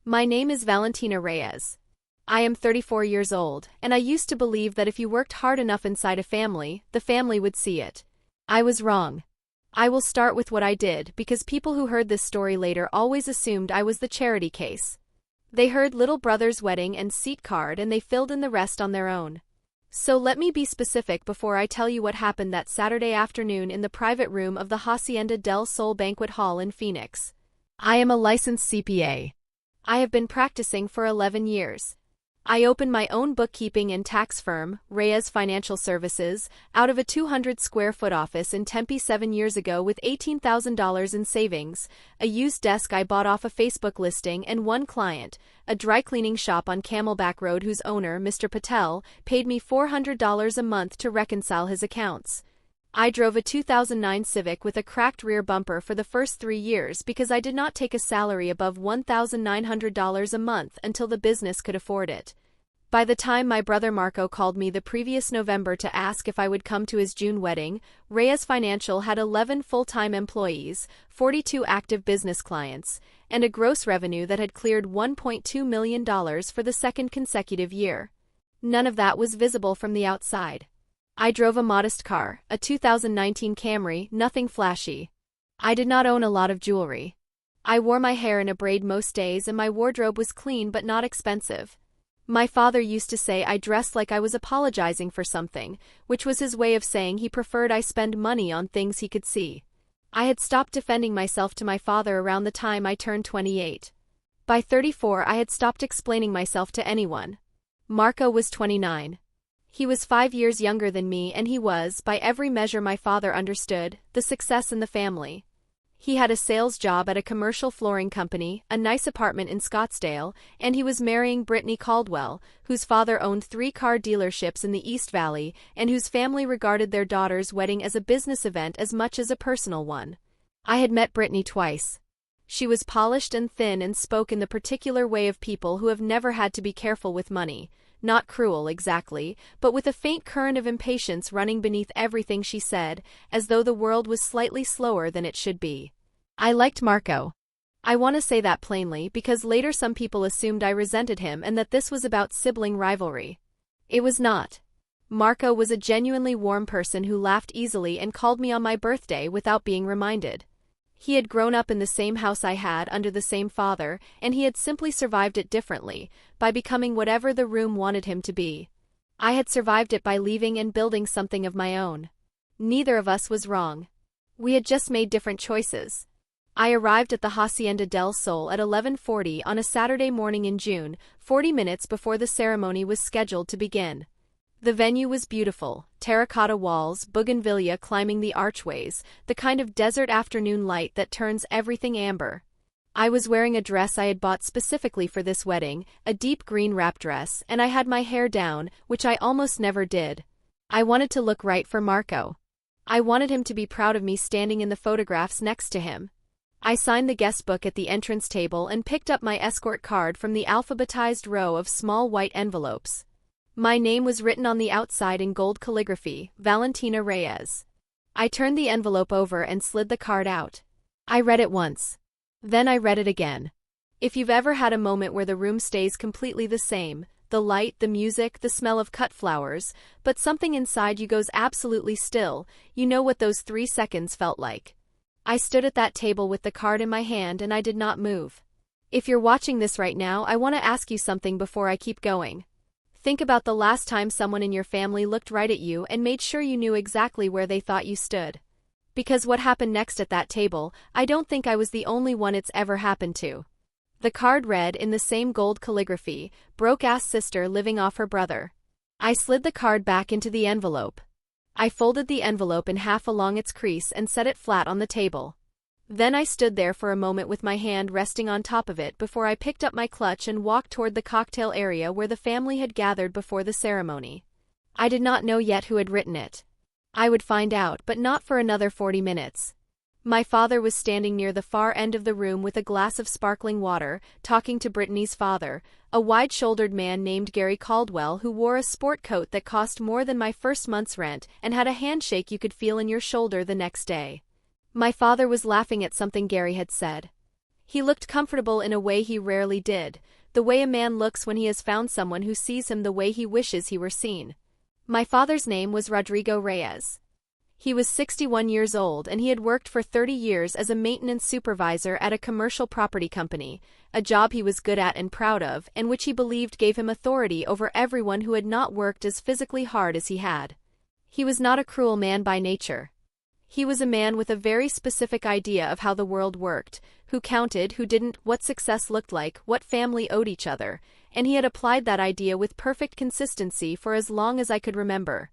My name is Valentina Reyes. I am 34 years old, and I used to believe that if you worked hard enough inside a family, the family would see it. I was wrong. I will start with what I did because people who heard this story later always assumed I was the charity case. They heard little brother's wedding and seat card and they filled in the rest on their own. So let me be specific before I tell you what happened that Saturday afternoon in the private room of the Hacienda del Sol Banquet Hall in Phoenix. I am a licensed CPA. I have been practicing for 11 years. I opened my own bookkeeping and tax firm, Reyes Financial Services, out of a 200-square-foot office in Tempe 7 years ago with $18,000 in savings, a used desk I bought off a Facebook listing, and one client, a dry cleaning shop on Camelback Road whose owner, Mr. Patel, paid me $400 a month to reconcile his accounts. I drove a 2009 Civic with a cracked rear bumper for the first 3 years because I did not take a salary above $1,900 a month until the business could afford it. By the time my brother Marco called me the previous November to ask if I would come to his June wedding, Reyes Financial had 11 full-time employees, 42 active business clients, and a gross revenue that had cleared $1.2 million for the second consecutive year. None of that was visible from the outside. I drove a modest car, a 2019 Camry, nothing flashy. I did not own a lot of jewelry. I wore my hair in a braid most days and my wardrobe was clean but not expensive. My father used to say I dressed like I was apologizing for something, which was his way of saying he preferred I spend money on things he could see. I had stopped defending myself to my father around the time I turned 28. By 34 I had stopped explaining myself to anyone. Marco was 29. He was 5 years younger than me and he was, by every measure my father understood, the success in the family. He had a sales job at a commercial flooring company, a nice apartment in Scottsdale, and he was marrying Brittany Caldwell, whose father owned 3 car dealerships in the East Valley and whose family regarded their daughter's wedding as a business event as much as a personal one. I had met Brittany twice. She was polished and thin and spoke in the particular way of people who have never had to be careful with money. Not cruel exactly, but with a faint current of impatience running beneath everything she said, as though the world was slightly slower than it should be. I liked Marco. I want to say that plainly because later some people assumed I resented him and that this was about sibling rivalry. It was not. Marco was a genuinely warm person who laughed easily and called me on my birthday without being reminded. He had grown up in the same house I had under the same father, and he had simply survived it differently, by becoming whatever the room wanted him to be. I had survived it by leaving and building something of my own. Neither of us was wrong. We had just made different choices. I arrived at the Hacienda del Sol at 11:40 on a Saturday morning in June, 40 minutes before the ceremony was scheduled to begin. The venue was beautiful, terracotta walls, bougainvillea climbing the archways, the kind of desert afternoon light that turns everything amber. I was wearing a dress I had bought specifically for this wedding, a deep green wrap dress, and I had my hair down, which I almost never did. I wanted to look right for Marco. I wanted him to be proud of me standing in the photographs next to him. I signed the guest book at the entrance table and picked up my escort card from the alphabetized row of small white envelopes. My name was written on the outside in gold calligraphy, Valentina Reyes. I turned the envelope over and slid the card out. I read it once. Then I read it again. If you've ever had a moment where the room stays completely the same, the light, the music, the smell of cut flowers, but something inside you goes absolutely still, you know what those 3 seconds felt like. I stood at that table with the card in my hand and I did not move. If you're watching this right now, I want to ask you something before I keep going. Think about the last time someone in your family looked right at you and made sure you knew exactly where they thought you stood. Because what happened next at that table, I don't think I was the only one it's ever happened to. The card read in the same gold calligraphy, "Broke-ass sister living off her brother." I slid the card back into the envelope. I folded the envelope in half along its crease and set it flat on the table. Then I stood there for a moment with my hand resting on top of it before I picked up my clutch and walked toward the cocktail area where the family had gathered before the ceremony. I did not know yet who had written it. I would find out, but not for another 40 minutes. My father was standing near the far end of the room with a glass of sparkling water, talking to Brittany's father, a wide-shouldered man named Gary Caldwell who wore a sport coat that cost more than my first month's rent and had a handshake you could feel in your shoulder the next day. My father was laughing at something Gary had said. He looked comfortable in a way he rarely did, the way a man looks when he has found someone who sees him the way he wishes he were seen. My father's name was Rodrigo Reyes. He was 61 years old and he had worked for 30 years as a maintenance supervisor at a commercial property company, a job he was good at and proud of, and which he believed gave him authority over everyone who had not worked as physically hard as he had. He was not a cruel man by nature. He was a man with a very specific idea of how the world worked, who counted, who didn't, what success looked like, what family owed each other, and he had applied that idea with perfect consistency for as long as I could remember.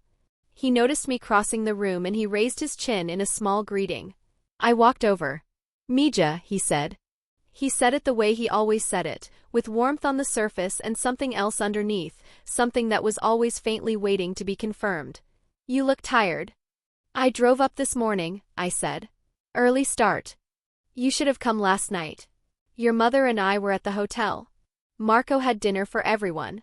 He noticed me crossing the room and he raised his chin in a small greeting. I walked over. "Mija," he said. He said it the way he always said it, with warmth on the surface and something else underneath, something that was always faintly waiting to be confirmed. "You look tired." "I drove up this morning," I said. "Early start." "You should have come last night. Your mother and I were at the hotel. Marco had dinner for everyone."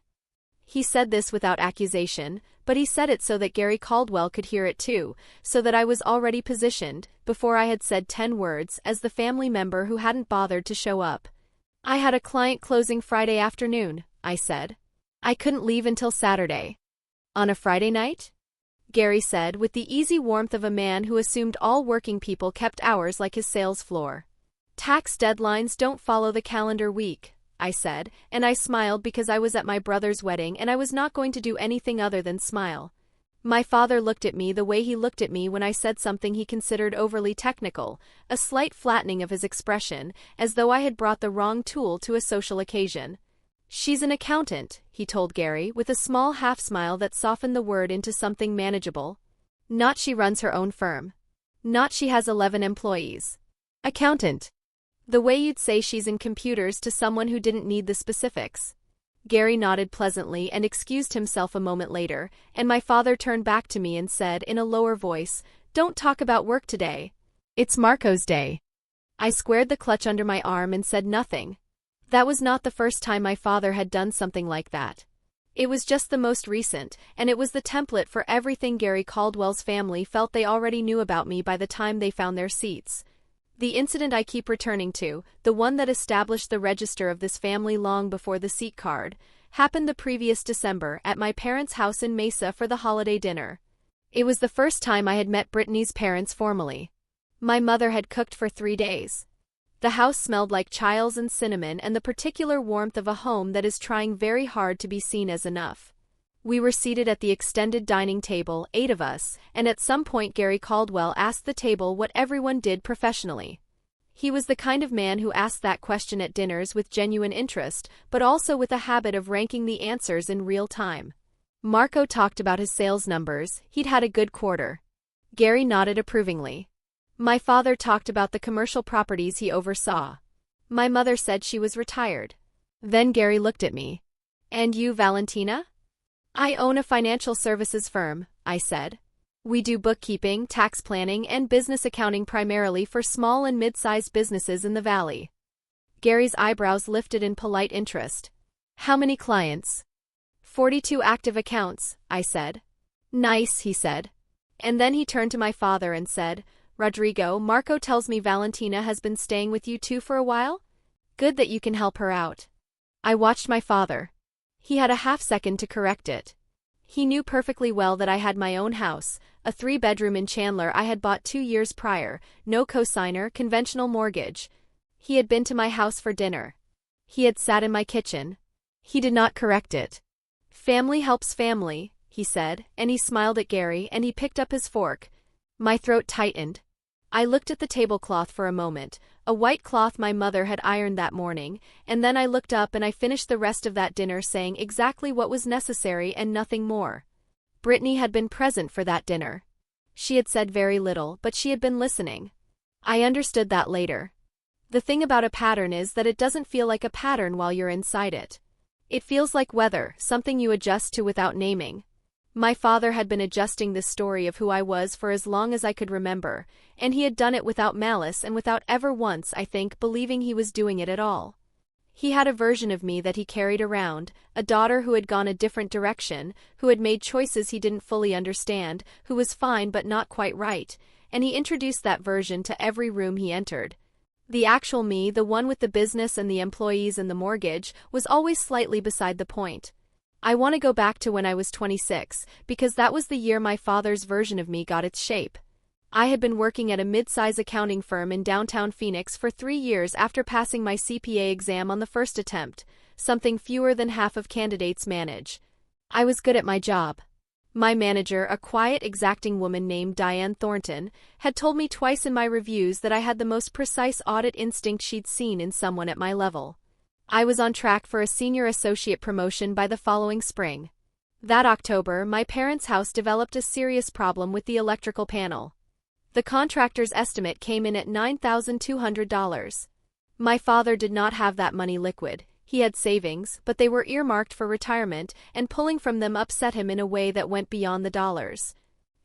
He said this without accusation, but he said it so that Gary Caldwell could hear it too, so that I was already positioned, before I had said 10 words, as the family member who hadn't bothered to show up. "I had a client closing Friday afternoon," I said. "I couldn't leave until Saturday." "On a Friday night?" Gary said with the easy warmth of a man who assumed all working people kept hours like his sales floor. "Tax deadlines don't follow the calendar week," I said, and I smiled because I was at my brother's wedding and I was not going to do anything other than smile. My father looked at me the way he looked at me when I said something he considered overly technical, a slight flattening of his expression, as though I had brought the wrong tool to a social occasion. "She's an accountant," he told Gary, with a small half-smile that softened the word into something manageable. "Not she runs her own firm. Not she has 11 employees. Accountant. The way you'd say she's in computers to someone who didn't need the specifics." Gary nodded pleasantly and excused himself a moment later, and my father turned back to me and said in a lower voice, "Don't talk about work today. It's Marco's day." I squared the clutch under my arm and said nothing. That was not the first time my father had done something like that. It was just the most recent, and it was the template for everything Gary Caldwell's family felt they already knew about me by the time they found their seats. The incident I keep returning to, the one that established the register of this family long before the seat card, happened the previous December at my parents' house in Mesa for the holiday dinner. It was the first time I had met Brittany's parents formally. My mother had cooked for 3 days. The house smelled like chiles and cinnamon and the particular warmth of a home that is trying very hard to be seen as enough. We were seated at the extended dining table, 8 of us, and at some point Gary Caldwell asked the table what everyone did professionally. He was the kind of man who asked that question at dinners with genuine interest, but also with a habit of ranking the answers in real time. Marco talked about his sales numbers, he'd had a good quarter. Gary nodded approvingly. My father talked about the commercial properties he oversaw. My mother said she was retired. Then Gary looked at me. "And you, Valentina?" "I own a financial services firm," I said. "We do bookkeeping, tax planning, and business accounting primarily for small and mid-sized businesses in the valley." Gary's eyebrows lifted in polite interest. "How many clients?" 42 active accounts," I said. "Nice," he said. And then he turned to my father and said, "Rodrigo, Marco tells me Valentina has been staying with you too for a while? Good that you can help her out." I watched my father. He had a half-second to correct it. He knew perfectly well that I had my own house, a 3-bedroom in Chandler I had bought 2 years prior, no cosigner, conventional mortgage. He had been to my house for dinner. He had sat in my kitchen. He did not correct it. "Family helps family," he said, and he smiled at Gary and he picked up his fork. My throat tightened. I looked at the tablecloth for a moment, a white cloth my mother had ironed that morning, and then I looked up and I finished the rest of that dinner saying exactly what was necessary and nothing more. Brittany had been present for that dinner. She had said very little, but she had been listening. I understood that later. The thing about a pattern is that it doesn't feel like a pattern while you're inside it. It feels like weather, something you adjust to without naming. My father had been adjusting this story of who I was for as long as I could remember, and he had done it without malice and without ever once, I think, believing he was doing it at all. He had a version of me that he carried around, a daughter who had gone a different direction, who had made choices he didn't fully understand, who was fine but not quite right, and he introduced that version to every room he entered. The actual me, the one with the business and the employees and the mortgage, was always slightly beside the point. I want to go back to when I was 26, because that was the year my father's version of me got its shape. I had been working at a mid-size accounting firm in downtown Phoenix for 3 years after passing my CPA exam on the first attempt, something fewer than half of candidates manage. I was good at my job. My manager, a quiet, exacting woman named Diane Thornton, had told me twice in my reviews that I had the most precise audit instinct she'd seen in someone at my level. I was on track for a senior associate promotion by the following spring. That October, my parents' house developed a serious problem with the electrical panel. The contractor's estimate came in at $9,200. My father did not have that money liquid. He had savings, but they were earmarked for retirement, and pulling from them upset him in a way that went beyond the dollars.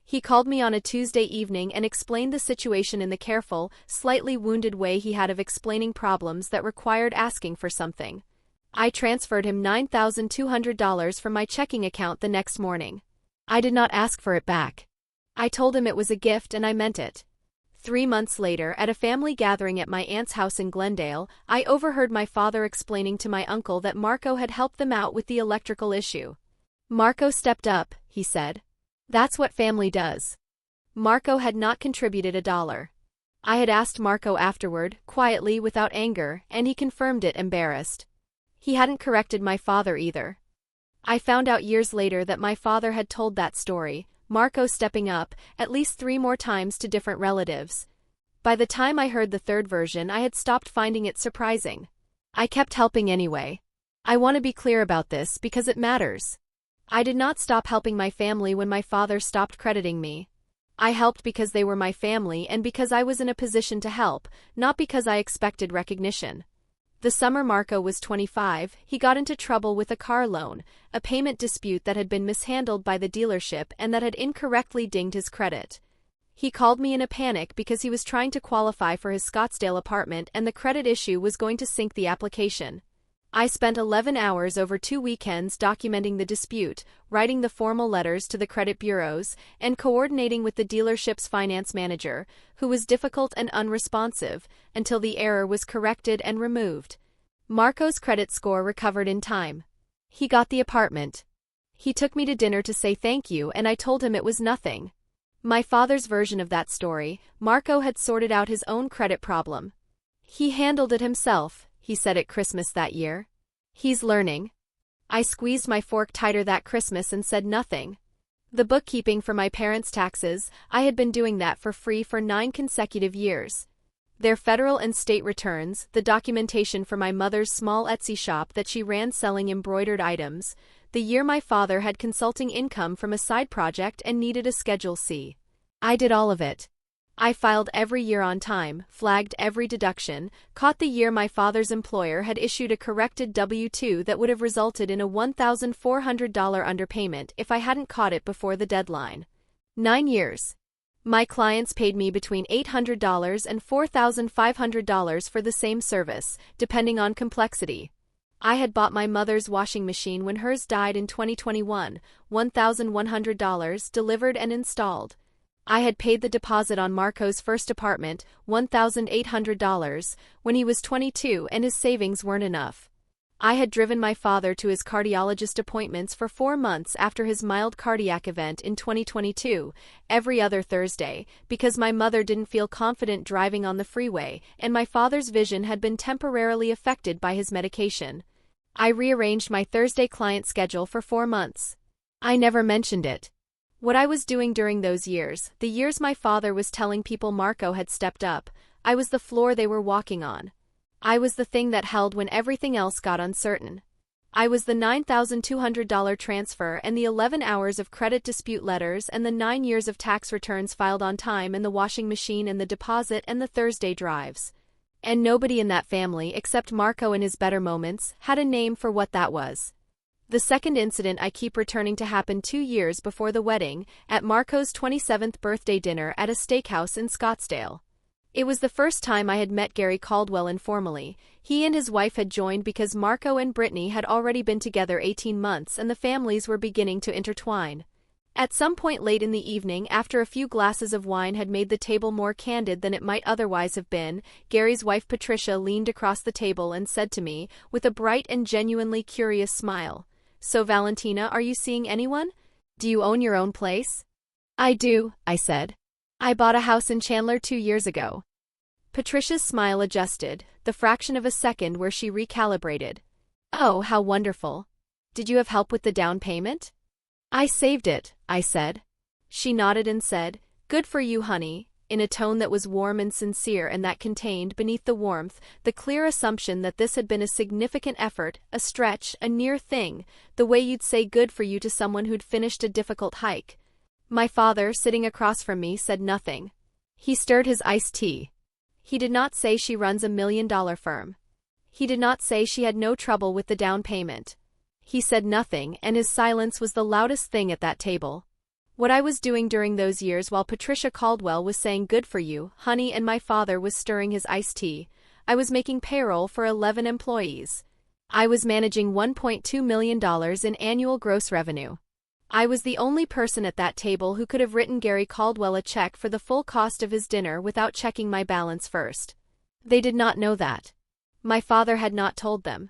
He called me on a Tuesday evening and explained the situation in the careful, slightly wounded way he had of explaining problems that required asking for something. I transferred him $9,200 from my checking account the next morning. I did not ask for it back. I told him it was a gift and I meant it. 3 months later, at a family gathering at my aunt's house in Glendale, I overheard my father explaining to my uncle that Marco had helped them out with the electrical issue. Marco stepped up, he said. That's what family does. Marco had not contributed $1. I had asked Marco afterward, quietly, without anger, and he confirmed it, embarrassed. He hadn't corrected my father either. I found out years later that my father had told that story, Marco stepping up, at least 3 more times to different relatives. By the time I heard the third version, I had stopped finding it surprising. I kept helping anyway. I want to be clear about this because it matters. I did not stop helping my family when my father stopped crediting me. I helped because they were my family and because I was in a position to help, not because I expected recognition. The summer Marco was 25, he got into trouble with a car loan, a payment dispute that had been mishandled by the dealership and that had incorrectly dinged his credit. He called me in a panic because he was trying to qualify for his Scottsdale apartment and the credit issue was going to sink the application. I spent 11 hours over 2 weekends documenting the dispute, writing the formal letters to the credit bureaus, and coordinating with the dealership's finance manager, who was difficult and unresponsive, until the error was corrected and removed. Marco's credit score recovered in time. He got the apartment. He took me to dinner to say thank you and I told him it was nothing. My father's version of that story, Marco had sorted out his own credit problem. He handled it himself, he said at Christmas that year. He's learning. I squeezed my fork tighter that Christmas and said nothing. The bookkeeping for my parents' taxes, I had been doing that for free for 9 consecutive years. Their federal and state returns, the documentation for my mother's small Etsy shop that she ran selling embroidered items, the year my father had consulting income from a side project and needed a Schedule C. I did all of it. I filed every year on time, flagged every deduction, caught the year my father's employer had issued a corrected W-2 that would have resulted in a $1,400 underpayment if I hadn't caught it before the deadline. 9 years. My clients paid me between $800 and $4,500 for the same service, depending on complexity. I had bought my mother's washing machine when hers died in 2021, $1,100 delivered and installed. I had paid the deposit on Marco's first apartment, $1,800, when he was 22 and his savings weren't enough. I had driven my father to his cardiologist appointments for 4 months after his mild cardiac event in 2022, every other Thursday, because my mother didn't feel confident driving on the freeway, and my father's vision had been temporarily affected by his medication. I rearranged my Thursday client schedule for 4 months. I never mentioned it. What I was doing during those years, the years my father was telling people Marco had stepped up, I was the floor they were walking on. I was the thing that held when everything else got uncertain. I was the $9,200 transfer and the 11 hours of credit dispute letters and the 9 years of tax returns filed on time and the washing machine and the deposit and the Thursday drives. And nobody in that family, except Marco in his better moments, had a name for what that was. The second incident I keep returning to happened 2 years before the wedding, at Marco's 27th birthday dinner at a steakhouse in Scottsdale. It was the first time I had met Gary Caldwell informally. He and his wife had joined because Marco and Brittany had already been together 18 months and the families were beginning to intertwine. At some point late in the evening, after a few glasses of wine had made the table more candid than it might otherwise have been, Gary's wife Patricia leaned across the table and said to me, with a bright and genuinely curious smile, "So Valentina, are you seeing anyone? Do you own your own place?" "I do," I said. "I bought a house in Chandler 2 years ago." Patricia's smile adjusted, the fraction of a second where she recalibrated. "Oh, how wonderful. Did you have help with the down payment?" "I saved it," I said. She nodded and said, "Good for you, honey," in a tone that was warm and sincere and that contained, beneath the warmth, the clear assumption that this had been a significant effort, a stretch, a near thing, the way you'd say good for you to someone who'd finished a difficult hike. My father, sitting across from me, said nothing. He stirred his iced tea. He did not say she runs a $1 million firm. He did not say she had no trouble with the down payment. He said nothing, and his silence was the loudest thing at that table. What I was doing during those years while Patricia Caldwell was saying good for you, honey, and my father was stirring his iced tea, I was making payroll for 11 employees. I was managing $1.2 million in annual gross revenue. I was the only person at that table who could have written Gary Caldwell a check for the full cost of his dinner without checking my balance first. They did not know that. My father had not told them.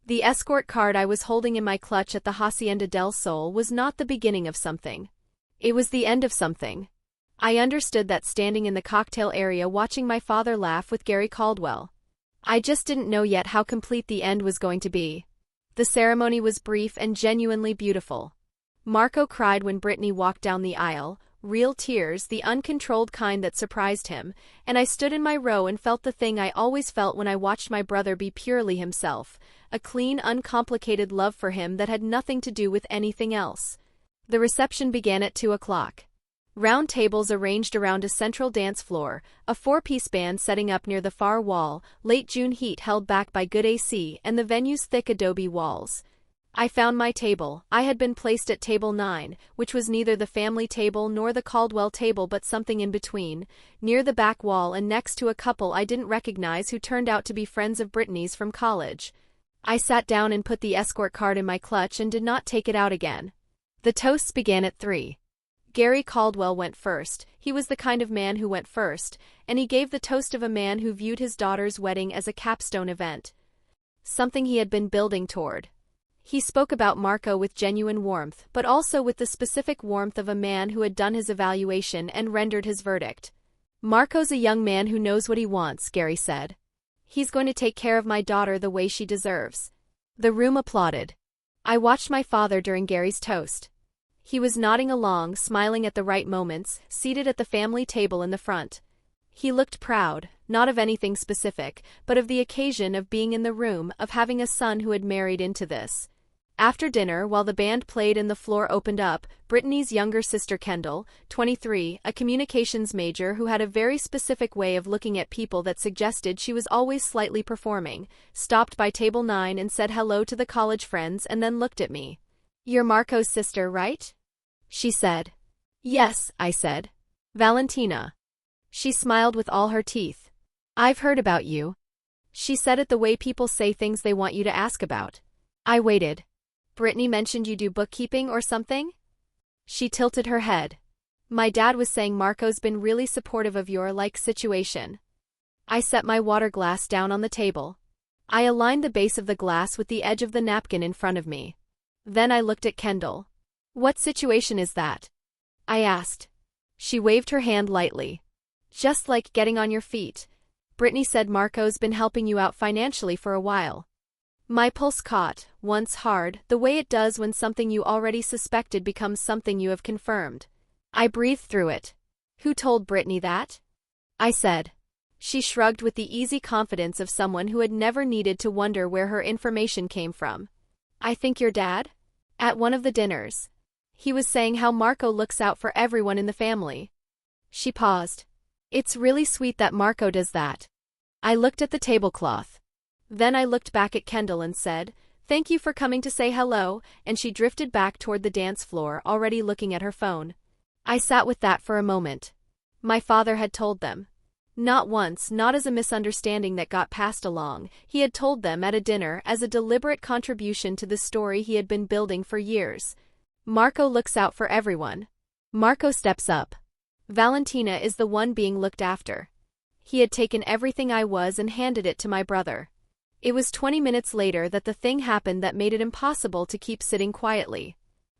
The escort card I was holding in my clutch at the Hacienda del Sol was not the beginning of something. It was the end of something. I understood that standing in the cocktail area watching my father laugh with Gary Caldwell. I just didn't know yet how complete the end was going to be. The ceremony was brief and genuinely beautiful. Marco cried when Brittany walked down the aisle, real tears, the uncontrolled kind that surprised him, and I stood in my row and felt the thing I always felt when I watched my brother be purely himself, a clean, uncomplicated love for him that had nothing to do with anything else. The reception began at 2 o'clock. Round tables arranged around a central dance floor, a 4-piece band setting up near the far wall, late June heat held back by good AC, and the venue's thick adobe walls. I found my table. I had been placed at table 9, which was neither the family table nor the Caldwell table but something in between, near the back wall and next to a couple I didn't recognize who turned out to be friends of Brittany's from college. I sat down and put the escort card in my clutch and did not take it out again. The toasts began at 3. Gary Caldwell went first. He was the kind of man who went first, and he gave the toast of a man who viewed his daughter's wedding as a capstone event. Something he had been building toward. He spoke about Marco with genuine warmth, but also with the specific warmth of a man who had done his evaluation and rendered his verdict. "Marco's a young man who knows what he wants," Gary said. "He's going to take care of my daughter the way she deserves." The room applauded. I watched my father during Gary's toast. He was nodding along, smiling at the right moments, seated at the family table in the front. He looked proud, not of anything specific, but of the occasion of being in the room, of having a son who had married into this. After dinner, while the band played and the floor opened up, Brittany's younger sister Kendall, 23, a communications major who had a very specific way of looking at people that suggested she was always slightly performing, stopped by table 9 and said hello to the college friends and then looked at me. "You're Marco's sister, right?" she said. "Yes," I said. "Valentina." She smiled with all her teeth. "I've heard about you." She said it the way people say things they want you to ask about. I waited. "Brittany mentioned you do bookkeeping or something?" She tilted her head. "My dad was saying Marco's been really supportive of your situation." I set my water glass down on the table. I aligned the base of the glass with the edge of the napkin in front of me. Then I looked at Kendall. "What situation is that?" I asked. She waved her hand lightly. "Just like getting on your feet. Brittany said Marco's been helping you out financially for a while." My pulse caught, once hard, the way it does when something you already suspected becomes something you have confirmed. I breathed through it. "Who told Brittany that?" I said. She shrugged with the easy confidence of someone who had never needed to wonder where her information came from. "I think your dad? At one of the dinners. He was saying how Marco looks out for everyone in the family." She paused. "It's really sweet that Marco does that." I looked at the tablecloth. Then I looked back at Kendall and said, "Thank you for coming to say hello," and she drifted back toward the dance floor, already looking at her phone. I sat with that for a moment. My father had told them. Not once, not as a misunderstanding that got passed along, he had told them at a dinner as a deliberate contribution to the story he had been building for years. Marco looks out for everyone. Marco steps up. Valentina is the one being looked after. He had taken everything I was and handed it to my brother. It was 20 minutes later that the thing happened that made it impossible to keep sitting quietly.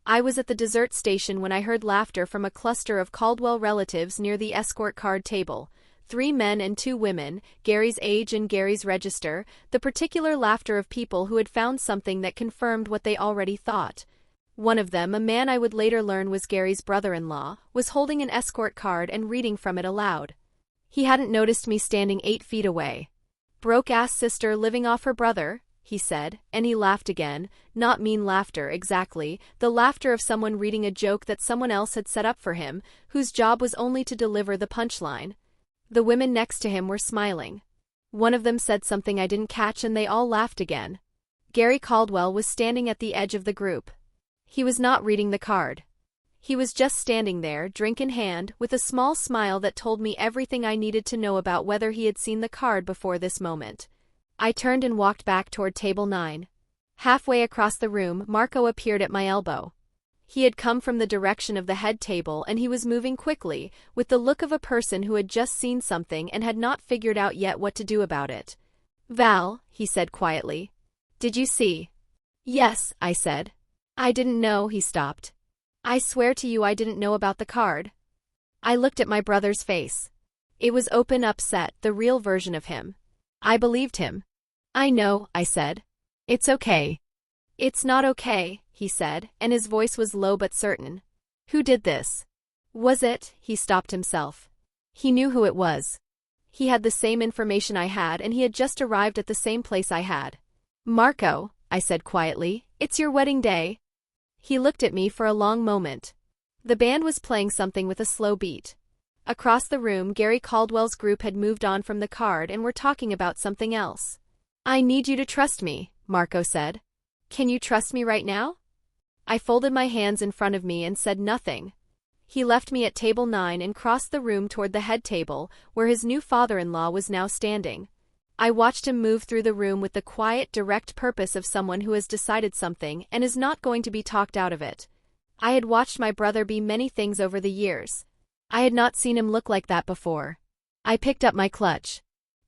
I was at the dessert station when I heard laughter from a cluster of Caldwell relatives near the escort card table. 3 men and 2 women, Gary's age and Gary's register, the particular laughter of people who had found something that confirmed what they already thought. One of them, a man I would later learn was Gary's brother-in-law, was holding an escort card and reading from it aloud. He hadn't noticed me standing 8 feet away. "Broke-ass sister living off her brother," he said, and he laughed again, not mean laughter exactly, the laughter of someone reading a joke that someone else had set up for him, whose job was only to deliver the punchline. The women next to him were smiling. One of them said something I didn't catch and they all laughed again. Gary Caldwell was standing at the edge of the group. He was not reading the card. He was just standing there, drink in hand, with a small smile that told me everything I needed to know about whether he had seen the card before this moment. I turned and walked back toward table 9. Halfway across the room, Marco appeared at my elbow. He had come from the direction of the head table and he was moving quickly, with the look of a person who had just seen something and had not figured out yet what to do about it. "Val," he said quietly. "Did you see?" "Yes," I said. "I didn't know," he stopped. "I swear to you I didn't know about the card." I looked at my brother's face. It was open, upset, the real version of him. I believed him. "I know," I said. "It's okay." "It's not okay," he said, and his voice was low but certain. "Who did this?" "Was it?" He stopped himself. He knew who it was. He had the same information I had and he had just arrived at the same place I had. "Marco," I said quietly, "it's your wedding day." He looked at me for a long moment. The band was playing something with a slow beat. Across the room, Gary Caldwell's group had moved on from the card and were talking about something else. "I need you to trust me," Marco said. "Can you trust me right now?" I folded my hands in front of me and said nothing. He left me at table 9 and crossed the room toward the head table, where his new father-in-law was now standing. I watched him move through the room with the quiet, direct purpose of someone who has decided something and is not going to be talked out of it. I had watched my brother be many things over the years. I had not seen him look like that before. I picked up my clutch.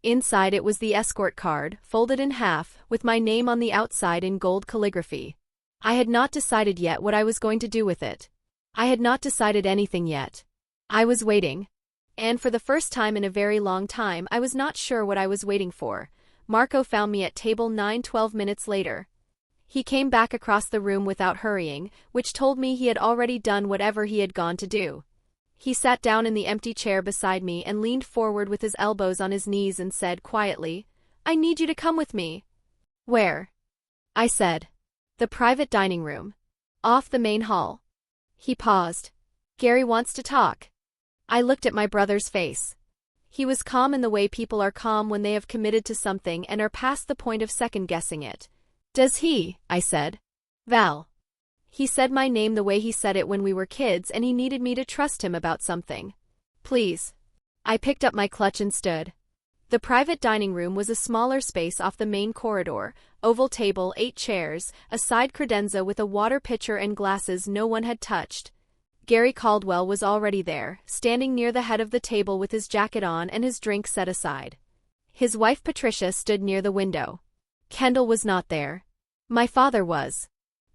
Inside it was the escort card, folded in half, with my name on the outside in gold calligraphy. I had not decided yet what I was going to do with it. I had not decided anything yet. I was waiting. And for the first time in a very long time I was not sure what I was waiting for. Marco found me at table 9 12 minutes later. He came back across the room without hurrying, which told me he had already done whatever he had gone to do. He sat down in the empty chair beside me and leaned forward with his elbows on his knees and said quietly, "I need you to come with me." "Where?" I said. "The private dining room. Off the main hall." He paused. "Gary wants to talk." I looked at my brother's face. He was calm in the way people are calm when they have committed to something and are past the point of second-guessing it. "Does he?" I said. "Val." He said my name the way he said it when we were kids and he needed me to trust him about something. "Please." I picked up my clutch and stood. The private dining room was a smaller space off the main corridor, oval table, 8 chairs, a side credenza with a water pitcher and glasses no one had touched. Gary Caldwell was already there, standing near the head of the table with his jacket on and his drink set aside. His wife Patricia stood near the window. Kendall was not there. My father was.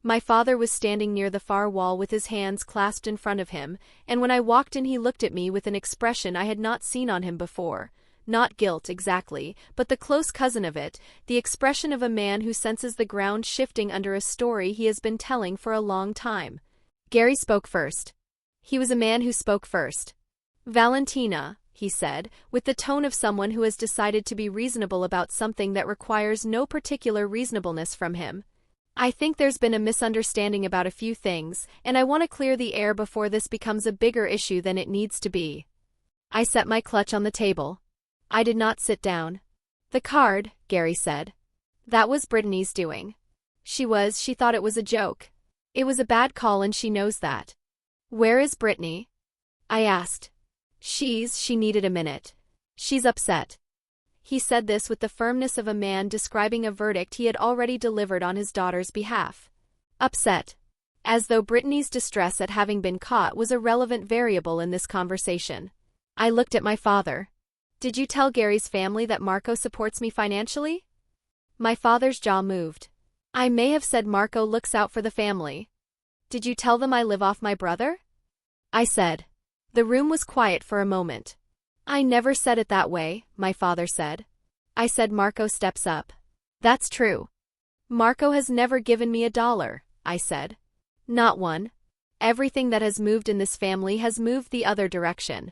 My father was standing near the far wall with his hands clasped in front of him, and when I walked in he looked at me with an expression I had not seen on him before. Not guilt exactly, but the close cousin of it, the expression of a man who senses the ground shifting under a story he has been telling for a long time. Gary spoke first. He was a man who spoke first. "Valentina," he said, with the tone of someone who has decided to be reasonable about something that requires no particular reasonableness from him. "I think there's been a misunderstanding about a few things, and I want to clear the air before this becomes a bigger issue than it needs to be." I set my clutch on the table. I did not sit down. "The card," Gary said. "That was Brittany's doing. She thought it was a joke. It was a bad call and she knows that." "Where is Brittany?" I asked. She needed a minute. "She's upset." He said this with the firmness of a man describing a verdict he had already delivered on his daughter's behalf. "Upset." As though Brittany's distress at having been caught was a relevant variable in this conversation. I looked at my father. Did you tell Gary's family that Marco supports me financially? My father's jaw moved. I may have said Marco looks out for the family. Did you tell them I live off my brother? I said. The room was quiet for a moment. I never said it that way, my father said. I said Marco steps up. That's true. Marco has never given me $1, I said. Not one. Everything that has moved in this family has moved the other direction.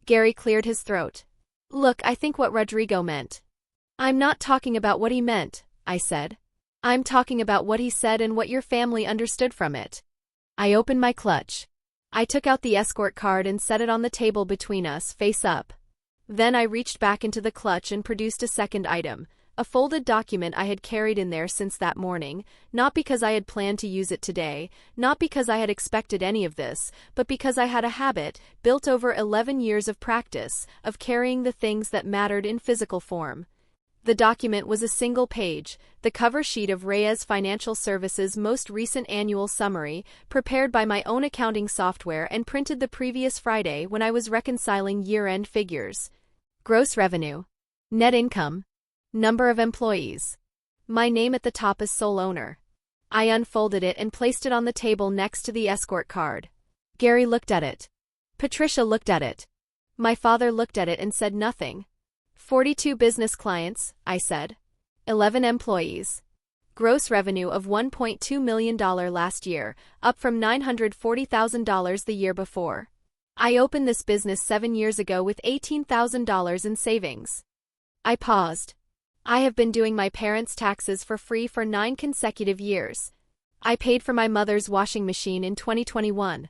Gary cleared his throat. Look, I think what Rodrigo meant. I'm not talking about what he meant, I said. I'm talking about what he said and what your family understood from it. I opened my clutch. I took out the escort card and set it on the table between us, face up. Then I reached back into the clutch and produced a second item, a folded document I had carried in there since that morning, not because I had planned to use it today, not because I had expected any of this, but because I had a habit, built over 11 years of practice, of carrying the things that mattered in physical form. The document was a single page, the cover sheet of Reyes Financial Services' most recent annual summary, prepared by my own accounting software and printed the previous Friday when I was reconciling year-end figures. Gross revenue. Net income. Number of employees. My name at the top as sole owner. I unfolded it and placed it on the table next to the escort card. Gary looked at it. Patricia looked at it. My father looked at it and said nothing. 42 business clients, I said. 11 employees. Gross revenue of $1.2 million last year, up from $940,000 the year before. I opened this business 7 years ago with $18,000 in savings. I paused. I have been doing my parents' taxes for free for 9 consecutive years. I paid for my mother's washing machine in 2021.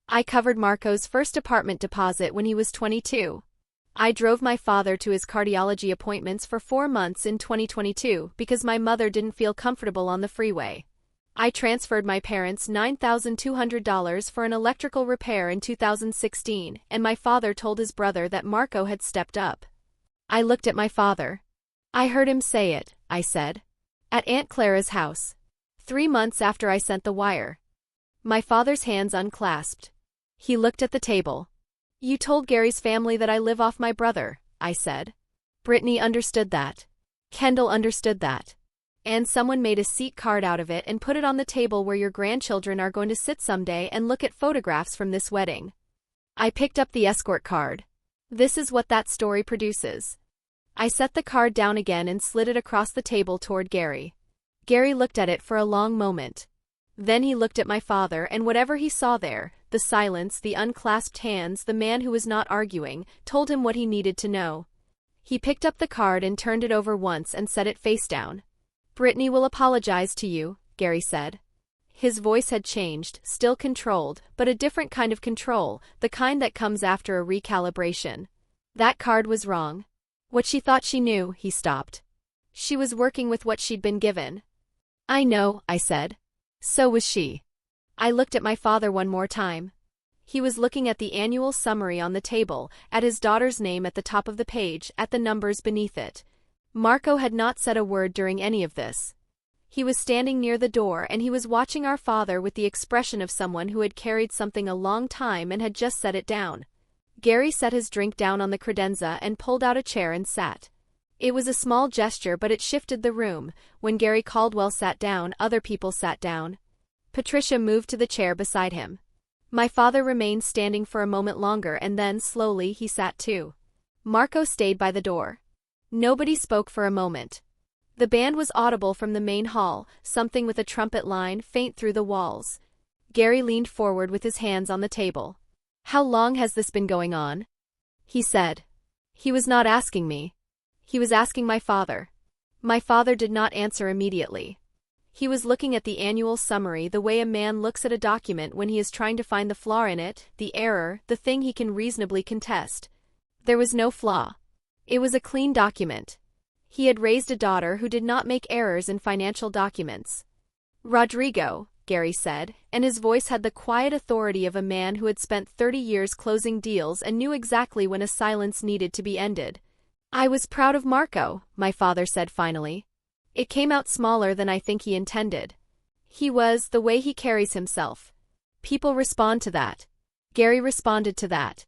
I covered Marco's first apartment deposit when he was 22. I drove my father to his cardiology appointments for 4 months in 2022 because my mother didn't feel comfortable on the freeway. I transferred my parents $9,200 for an electrical repair in 2016, and my father told his brother that Marco had stepped up. I looked at my father. I heard him say it, I said. At Aunt Clara's house. 3 months after I sent the wire. My father's hands unclasped. He looked at the table. You told Gary's family that I live off my brother, I said. Brittany understood that. Kendall understood that. And someone made a seat card out of it and put it on the table where your grandchildren are going to sit someday and look at photographs from this wedding. I picked up the escort card. This is what that story produces. I set the card down again and slid it across the table toward Gary. Gary looked at it for a long moment. Then he looked at my father, and whatever he saw there, the silence, the unclasped hands, the man who was not arguing, told him what he needed to know. He picked up the card and turned it over once and set it face down. Brittany will apologize to you, Gary said. His voice had changed, still controlled, but a different kind of control, the kind that comes after a recalibration. That card was wrong. What she thought she knew, he stopped. She was working with what she'd been given. I know, I said. So was she. I looked at my father one more time. He was looking at the annual summary on the table, at his daughter's name at the top of the page, at the numbers beneath it. Marco had not said a word during any of this. He was standing near the door and he was watching our father with the expression of someone who had carried something a long time and had just set it down. Gary set his drink down on the credenza and pulled out a chair and sat. It was a small gesture, but it shifted the room. When Gary Caldwell sat down, other people sat down. Patricia moved to the chair beside him. My father remained standing for a moment longer and then, slowly, he sat too. Marco stayed by the door. Nobody spoke for a moment. The band was audible from the main hall, something with a trumpet line faint through the walls. Gary leaned forward with his hands on the table. How long has this been going on? He said. He was not asking me. He was asking my father. My father did not answer immediately. He was looking at the annual summary the way a man looks at a document when he is trying to find the flaw in it, the error, the thing he can reasonably contest. There was no flaw. It was a clean document. He had raised a daughter who did not make errors in financial documents. Rodrigo, Gary said, and his voice had the quiet authority of a man who had spent 30 years closing deals and knew exactly when a silence needed to be ended. I was proud of Marco, my father said finally. It came out smaller than I think he intended. He was, the way he carries himself. People respond to that. Gary responded to that.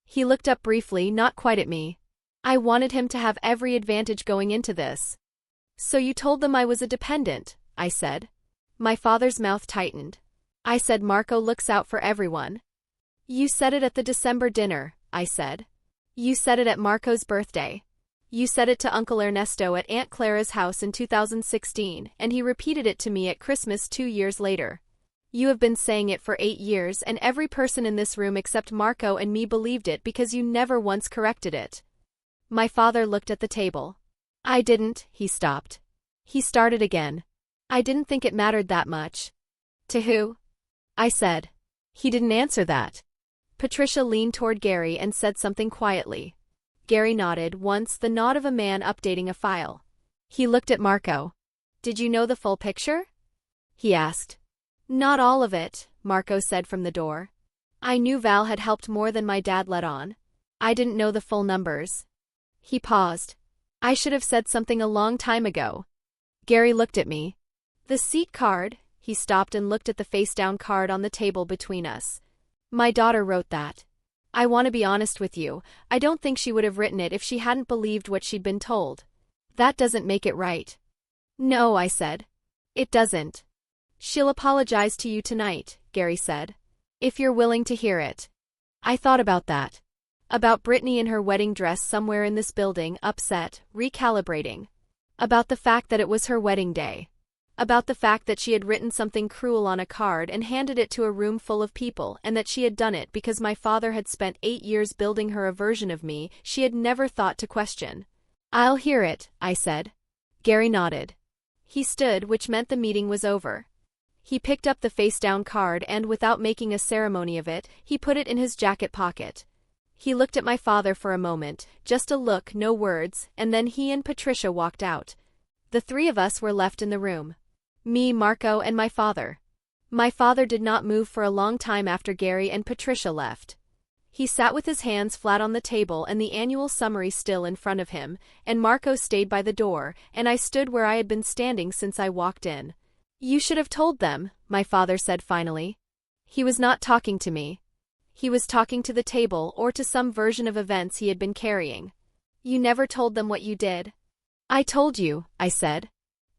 He looked up briefly, not quite at me. I wanted him to have every advantage going into this. So you told them I was a dependent, I said. My father's mouth tightened. I said Marco looks out for everyone. You said it at the December dinner, I said. You said it at Marco's birthday. You said it to Uncle Ernesto at Aunt Clara's house in 2016, and he repeated it to me at Christmas 2 years later. You have been saying it for 8 years, and every person in this room except Marco and me believed it because you never once corrected it. My father looked at the table. I didn't, he stopped. He started again. I didn't think it mattered that much. To who? I said. He didn't answer that. Patricia leaned toward Gary and said something quietly. Gary nodded once, the nod of a man updating a file. He looked at Marco. Did you know the full picture? He asked. Not all of it, Marco said from the door. I knew Val had helped more than my dad let on. I didn't know the full numbers. He paused. I should have said something a long time ago. Gary looked at me. The seat card, he stopped and looked at the face-down card on the table between us. My daughter wrote that. I want to be honest with you, I don't think she would have written it if she hadn't believed what she'd been told. That doesn't make it right. No, I said. It doesn't. She'll apologize to you tonight, Gary said. If you're willing to hear it. I thought about that. About Brittany in her wedding dress somewhere in this building, upset, recalibrating. About the fact that it was her wedding day. About the fact that she had written something cruel on a card and handed it to a room full of people, and that she had done it because my father had spent 8 years building her a version of me she had never thought to question. I'll hear it, I said. Gary nodded. He stood, which meant the meeting was over. He picked up the face-down card and, without making a ceremony of it, he put it in his jacket pocket. He looked at my father for a moment, just a look, no words, and then he and Patricia walked out. The three of us were left in the room. Me, Marco, and my father. My father did not move for a long time after Gary and Patricia left. He sat with his hands flat on the table and the annual summary still in front of him, and Marco stayed by the door, and I stood where I had been standing since I walked in. You should have told them, my father said finally. He was not talking to me. He was talking to the table or to some version of events he had been carrying. You never told them what you did. I told you, I said.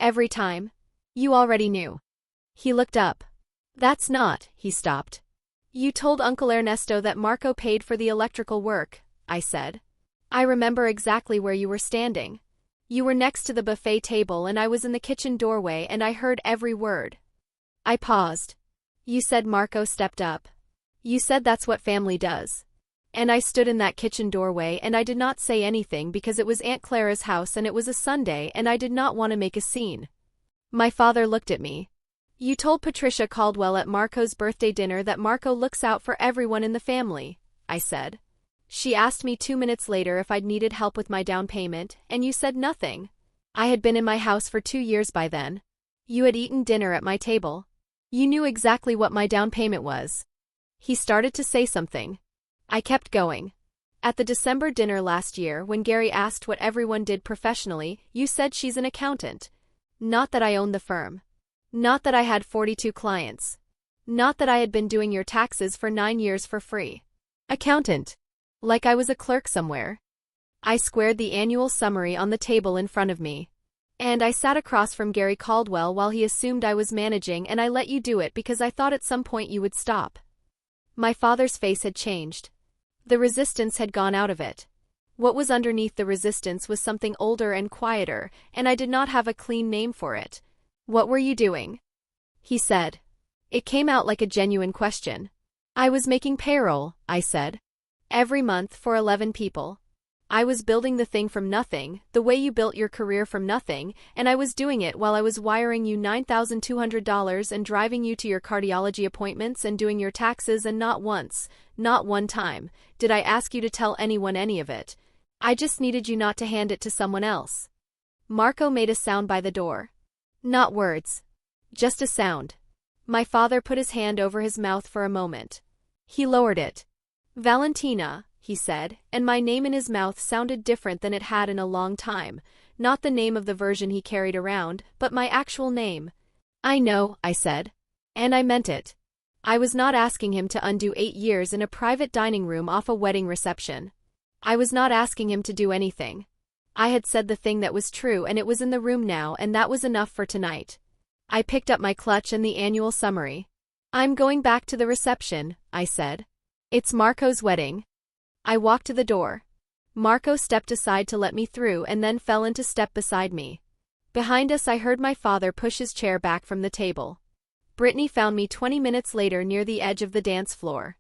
Every time. You already knew. He looked up. That's not, he stopped. You told Uncle Ernesto that Marco paid for the electrical work, I said. I remember exactly where you were standing. You were next to the buffet table and I was in the kitchen doorway and I heard every word. I paused. You said Marco stepped up. You said that's what family does. And I stood in that kitchen doorway and I did not say anything because it was Aunt Clara's house and it was a Sunday and I did not want to make a scene. My father looked at me. You told Patricia Caldwell at Marco's birthday dinner that Marco looks out for everyone in the family, I said. She asked me 2 minutes later if I'd needed help with my down payment, and you said nothing. I had been in my house for 2 years by then. You had eaten dinner at my table. You knew exactly what my down payment was. He started to say something. I kept going. At the December dinner last year, when Gary asked what everyone did professionally, you said she's an accountant. Not that I owned the firm. Not that I had 42 clients. Not that I had been doing your taxes for 9 years for free. Accountant. Like I was a clerk somewhere. I squared the annual summary on the table in front of me. And I sat across from Gary Caldwell while he assumed I was managing, and I let you do it because I thought at some point you would stop. My father's face had changed. The resistance had gone out of it. What was underneath the resistance was something older and quieter, and I did not have a clean name for it. What were you doing? He said. It came out like a genuine question. I was making payroll, I said. Every month for 11 people. I was building the thing from nothing, the way you built your career from nothing, and I was doing it while I was wiring you $9,200 and driving you to your cardiology appointments and doing your taxes, and not once, not one time, did I ask you to tell anyone any of it. I just needed you not to hand it to someone else. Marco made a sound by the door. Not words. Just a sound. My father put his hand over his mouth for a moment. He lowered it. Valentina, he said, and my name in his mouth sounded different than it had in a long time, not the name of the version he carried around, but my actual name. I know, I said. And I meant it. I was not asking him to undo 8 years in a private dining room off a wedding reception. I was not asking him to do anything. I had said the thing that was true and it was in the room now, and that was enough for tonight. I picked up my clutch and the annual summary. I'm going back to the reception, I said. It's Marco's wedding. I walked to the door. Marco stepped aside to let me through and then fell into step beside me. Behind us I heard my father push his chair back from the table. Brittany found me 20 minutes later near the edge of the dance floor.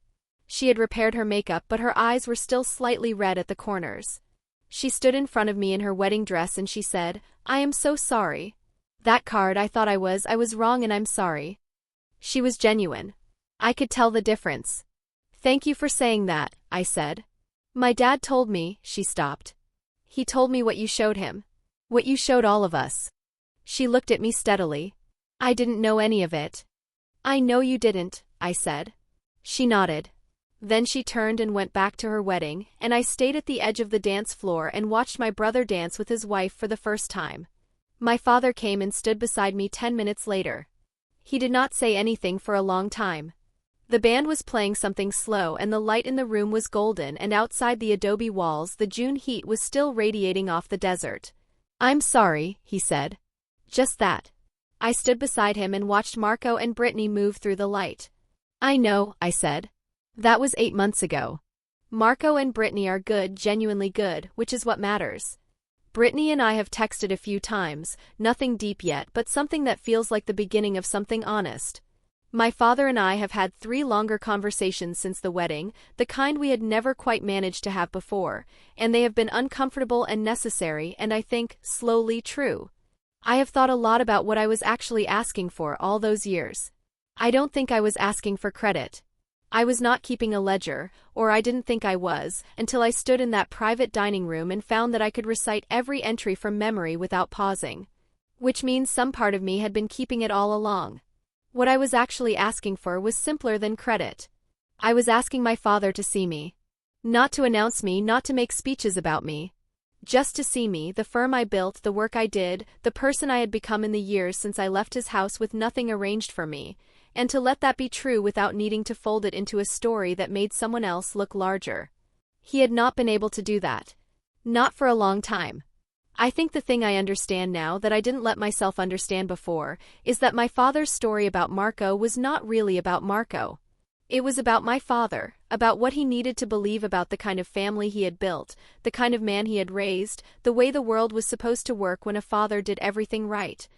She had repaired her makeup, but her eyes were still slightly red at the corners. She stood in front of me in her wedding dress and she said, I am so sorry. That card, I thought I was wrong and I'm sorry. She was genuine. I could tell the difference. Thank you for saying that, I said. My dad told me, she stopped. He told me what you showed him. What you showed all of us. She looked at me steadily. I didn't know any of it. I know you didn't, I said. She nodded. Then she turned and went back to her wedding, and I stayed at the edge of the dance floor and watched my brother dance with his wife for the first time. My father came and stood beside me 10 minutes later. He did not say anything for a long time. The band was playing something slow and the light in the room was golden, and outside the adobe walls the June heat was still radiating off the desert. I'm sorry, he said. Just that. I stood beside him and watched Marco and Brittany move through the light. I know, I said. That was 8 months ago. Marco and Brittany are good, genuinely good, which is what matters. Brittany and I have texted a few times, nothing deep yet, but something that feels like the beginning of something honest. My father and I have had 3 longer conversations since the wedding, the kind we had never quite managed to have before, and they have been uncomfortable and necessary and I think, slowly true. I have thought a lot about what I was actually asking for all those years. I don't think I was asking for credit. I was not keeping a ledger, or I didn't think I was, until I stood in that private dining room and found that I could recite every entry from memory without pausing. Which means some part of me had been keeping it all along. What I was actually asking for was simpler than credit. I was asking my father to see me. Not to announce me, not to make speeches about me. Just to see me, the firm I built, the work I did, the person I had become in the years since I left his house with nothing arranged for me, and to let that be true without needing to fold it into a story that made someone else look larger. He had not been able to do that. Not for a long time. I think the thing I understand now that I didn't let myself understand before is that my father's story about Marco was not really about Marco. It was about my father, about what he needed to believe about the kind of family he had built, the kind of man he had raised, the way the world was supposed to work when a father did everything right.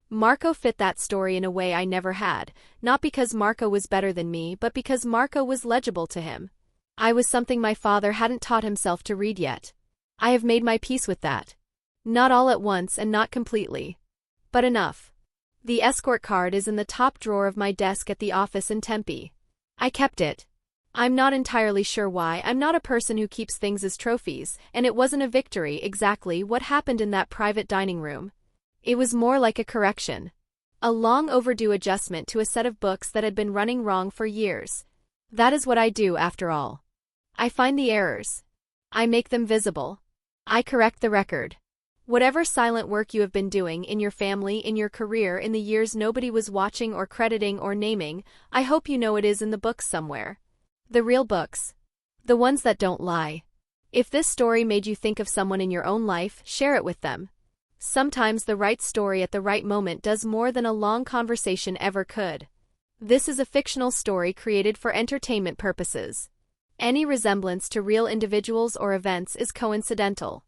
Marco fit that story in a way I never had, not because Marco was better than me, but because Marco was legible to him. I was something my father hadn't taught himself to read yet. I have made my peace with that. Not all at once and not completely. But enough. The escort card is in the top drawer of my desk at the office in Tempe. I kept it. I'm not entirely sure why. I'm not a person who keeps things as trophies, and it wasn't a victory exactly what happened in that private dining room. It was more like a correction. A long overdue adjustment to a set of books that had been running wrong for years. That is what I do, after all. I find the errors. I make them visible. I correct the record. Whatever silent work you have been doing in your family, in your career, in the years nobody was watching or crediting or naming, I hope you know it is in the books somewhere. The real books. The ones that don't lie. If this story made you think of someone in your own life, share it with them. Sometimes the right story at the right moment does more than a long conversation ever could. This is a fictional story created for entertainment purposes. Any resemblance to real individuals or events is coincidental.